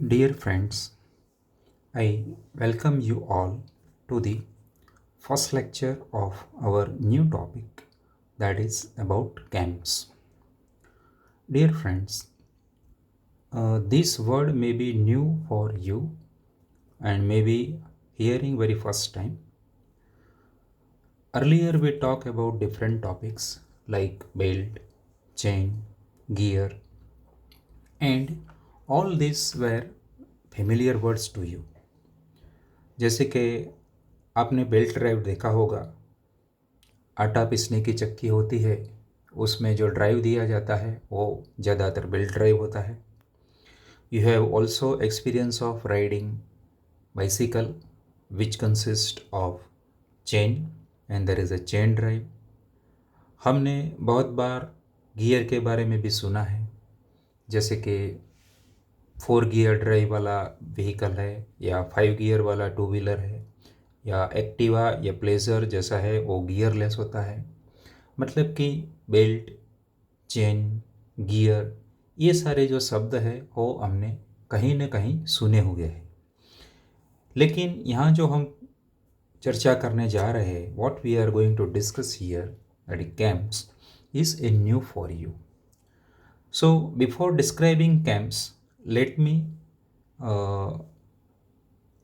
Dear friends, I welcome you all to the first lecture of our new topic that is about camps. Dear friends, this word may be new for you and maybe hearing very first time. Earlier we talked about different topics like belt, chain, gear, and all these were familiar words to you. जैसे कि आपने belt drive देखा होगा, आटा पीसने की चक्की होती है, उसमें जो ड्राइव दिया जाता है वो ज़्यादातर बेल्ट ड्राइव होता है। You have also experience of riding bicycle which consist of chain and there is a chain drive. हमने बहुत बार गियर के बारे में भी सुना है, जैसे कि 4 गियर ड्राइव वाला व्हीकल है या 5 गियर वाला टू व्हीलर है या एक्टिवा या प्लेजर जैसा है वो गियरलेस होता है। मतलब कि बेल्ट, चेन, गियर, ये सारे जो शब्द है वो हमने कहीं न कहीं सुने हुए हैं। लेकिन यहाँ जो हम चर्चा करने जा रहे हैं, what we are going to discuss here that cams is a new for you. So before describing cams, let me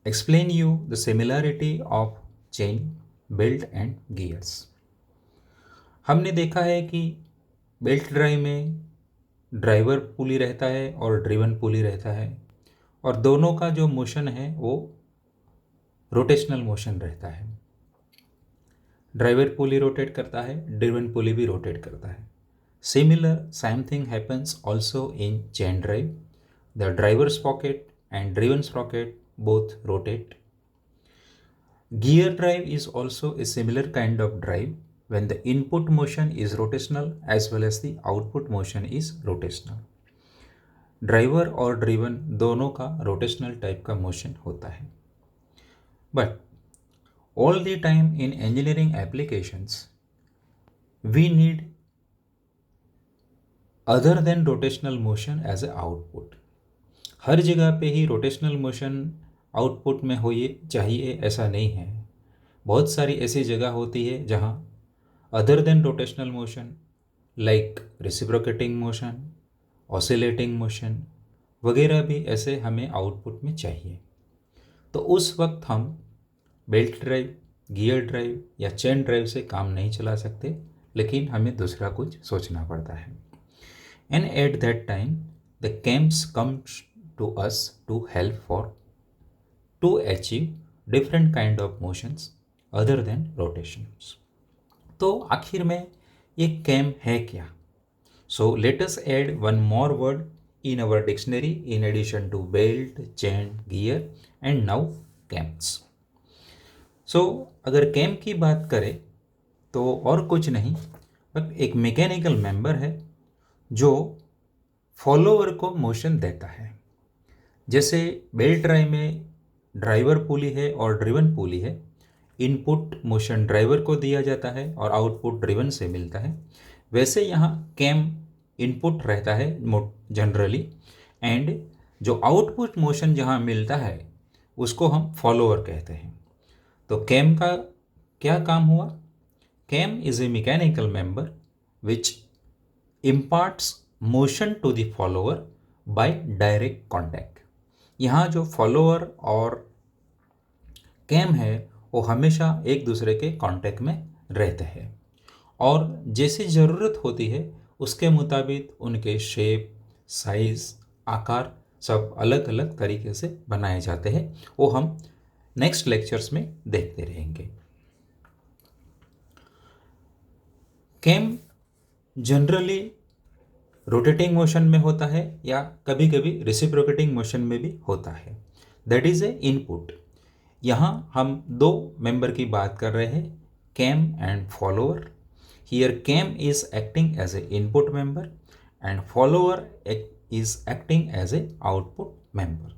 explain you the similarity of chain, belt and gears. हमने देखा है कि बेल्ट ड्राइव में driver पुली रहता है और driven पुली रहता है, और दोनों का जो मोशन है वो रोटेशनल मोशन रहता है। ड्राइवर पुली रोटेट करता है, ड्रिवन पुली भी रोटेट करता है। Similar same thing happens also in chain drive. The driver's sprocket and driven sprocket both rotate. Gear drive is also a similar kind of drive when the input motion is rotational as well as the output motion is rotational. Driver और driven दोनों का rotational type का motion होता है। But all the time in engineering applications we need other than rotational motion as a output. हर जगह पे ही rotational motion output में हो ये चाहिए ऐसा नहीं है। बहुत सारी ऐसी जगह होती है जहाँ other than rotational motion like reciprocating motion, oscillating motion वगैरह भी ऐसे हमें आउटपुट में चाहिए। तो उस वक्त हम बेल्ट ड्राइव, गियर ड्राइव या चेन ड्राइव से काम नहीं चला सकते, लेकिन हमें दूसरा कुछ सोचना पड़ता है। And at that time the camps comes to us to help for to achieve different kind of motions other than rotations. तो आखिर में ये कैम है क्या? So let us add one more word in our dictionary in addition to belt, chain, gear and now cams. So अगर cam की बात करें तो और कुछ नहीं बट एक मैकेनिकल मेंबर है जो फॉलोअर को मोशन देता है। जैसे बेल्ट ड्राइव में ड्राइवर पुली है और ड्रिवन पुली है, इनपुट मोशन ड्राइवर को दिया जाता है और आउटपुट ड्रिवन से मिलता है, वैसे यहाँ कैम इनपुट रहता है जनरली, एंड जो आउटपुट मोशन जहाँ मिलता है उसको हम फॉलोअर कहते हैं। तो कैम का क्या काम हुआ? Cam is a mechanical member which imparts motion to the follower by direct contact. यहाँ जो फॉलोअर और कैम है वो हमेशा एक दूसरे के कांटेक्ट में रहते हैं और जैसी ज़रूरत होती है उसके मुताबिक उनके शेप, साइज़, आकार सब अलग अलग तरीके से बनाए जाते हैं। वो हम नेक्स्ट लेक्चर्स में देखते रहेंगे। कैम जनरली रोटेटिंग मोशन में होता है या कभी कभी रेसिप्रोकेटिंग मोशन में भी होता है। That is a input. यहाँ हम दो मेंबर की बात कर रहे हैं, cam and follower. Here cam is acting as a input member and follower is acting as a output member.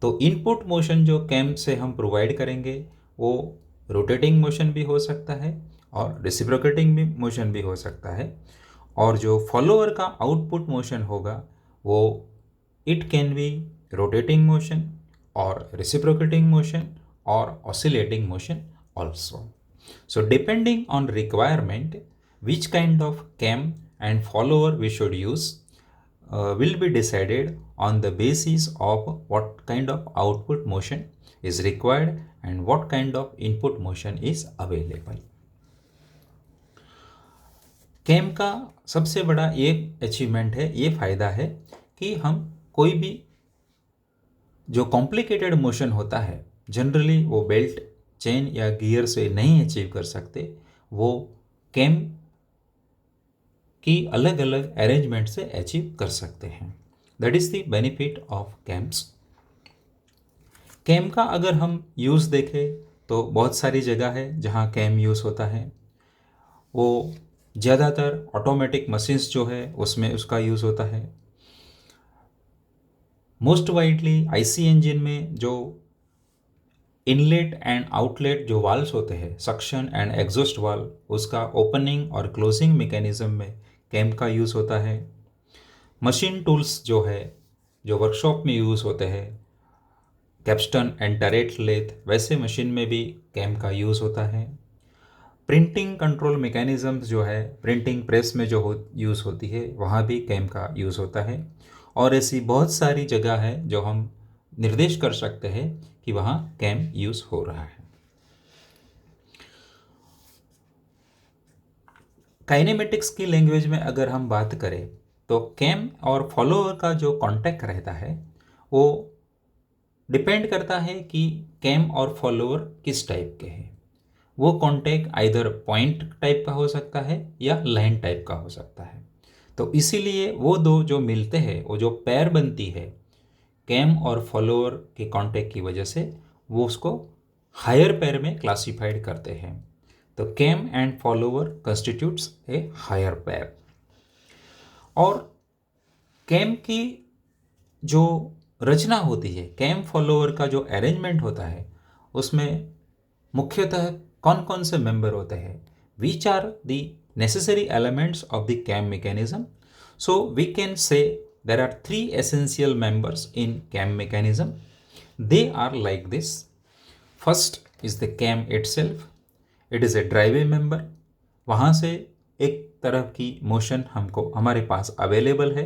तो इनपुट मोशन जो कैम से हम प्रोवाइड करेंगे वो रोटेटिंग मोशन भी हो सकता है और रेसिप्रोकेटिंग भी मोशन भी हो सकता है, और जो फॉलोअर का आउटपुट मोशन होगा वो it can be rotating motion or reciprocating motion or oscillating motion also. So depending on requirement, which kind of cam and follower we should use will be decided on the basis of what kind of output motion is required and what kind of input motion is available. Cam का सबसे बड़ा ये achievement है, ये फ़ायदा है कि हम कोई भी जो कॉम्प्लिकेटेड मोशन होता है जनरली वो बेल्ट, चेन या गियर से नहीं अचीव कर सकते, वो कैम की अलग अलग अरेंजमेंट से अचीव कर सकते हैं. That is the benefit of cams. Cam का अगर हम यूज़ देखें तो बहुत सारी जगह है जहाँ कैम यूज़ होता है. वो ज़्यादातर ऑटोमेटिक मशीन्स जो है उसमें उसका यूज़ होता है. मोस्ट वाइडली आईसी इंजन में जो इनलेट एंड आउटलेट जो वाल्व्स होते हैं, सक्शन एंड एग्जॉस्ट वाल्व, उसका ओपनिंग और क्लोजिंग मैकेनिज्म में कैम का यूज़ होता है. मशीन टूल्स जो है जो वर्कशॉप में यूज़ होते हैं, कैप्स्टन एंड टरेट लेथ, वैसे मशीन में भी कैम का यूज़ होता है. प्रिंटिंग कंट्रोल मैकेनिज्म जो है प्रिंटिंग प्रेस में जो यूज़ होती है वहाँ भी कैम का यूज़ होता है. और ऐसी बहुत सारी जगह है जो हम निर्देश कर सकते हैं कि वहाँ कैम यूज़ हो रहा है. काइनेमेटिक्स की लैंग्वेज में अगर हम बात करें तो कैम और फॉलोअर का जो कांटेक्ट रहता है वो डिपेंड करता है कि कैम और फॉलोअर किस टाइप के हैं. वो कांटेक्ट आइदर पॉइंट टाइप का हो सकता है या लाइन टाइप का हो सकता है. तो इसीलिए वो दो जो मिलते हैं, वो जो पैर बनती है कैम और फॉलोअर के कांटेक्ट की वजह से, वो उसको हायर पैर में क्लासिफाइड करते हैं. तो cam and follower constitutes a higher pair. और कैम की जो रचना होती है, कैम फॉलोअर का जो अरेंजमेंट होता है, उसमें मुख्यतः कौन कौन से मेंबर होते हैं, which are the necessary elements of the CAM mechanism. So we can say there are three essential members in CAM mechanism. They are like this. First is the CAM itself. It is a driving member. वहाँ से एक तरह की motion हमको हमारे पास available है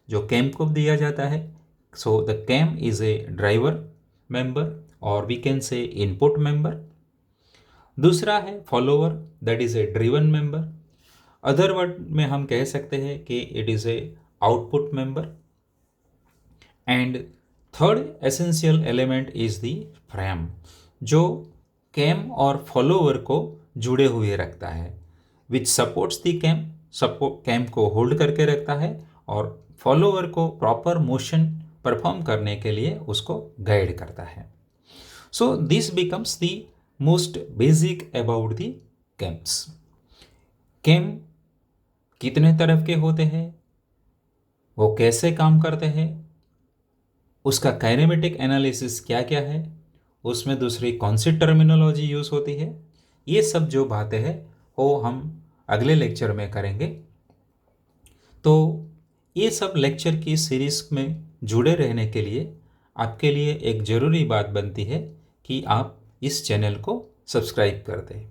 जो cam को दिया जाता है. So the CAM is a driver member or we can say input member. दूसरा है follower, that is a driven member. Other word में हम कह सकते हैं कि it is a output member. And third essential element is the frame, जो cam और फॉलोअर को जुड़े हुए रखता है, which supports the cam, cam को होल्ड करके रखता है और फॉलोअर को प्रॉपर मोशन परफॉर्म करने के लिए उसको गाइड करता है. So this becomes the most basic about the cams. Cam कितने तरह के होते हैं, वो कैसे काम करते हैं, उसका काइनेमेटिक एनालिसिस क्या क्या है, उसमें दूसरी कौन सी टर्मिनोलॉजी यूज़ होती है, ये सब जो बातें हैं वो हम अगले लेक्चर में करेंगे. तो ये सब लेक्चर की सीरीज़ में जुड़े रहने के लिए आपके लिए एक ज़रूरी बात बनती है कि आप इस चैनल को सब्सक्राइब कर दें.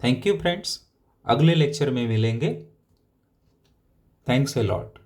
थैंक यू फ्रेंड्स, अगले लेक्चर में मिलेंगे. Thanks a lot.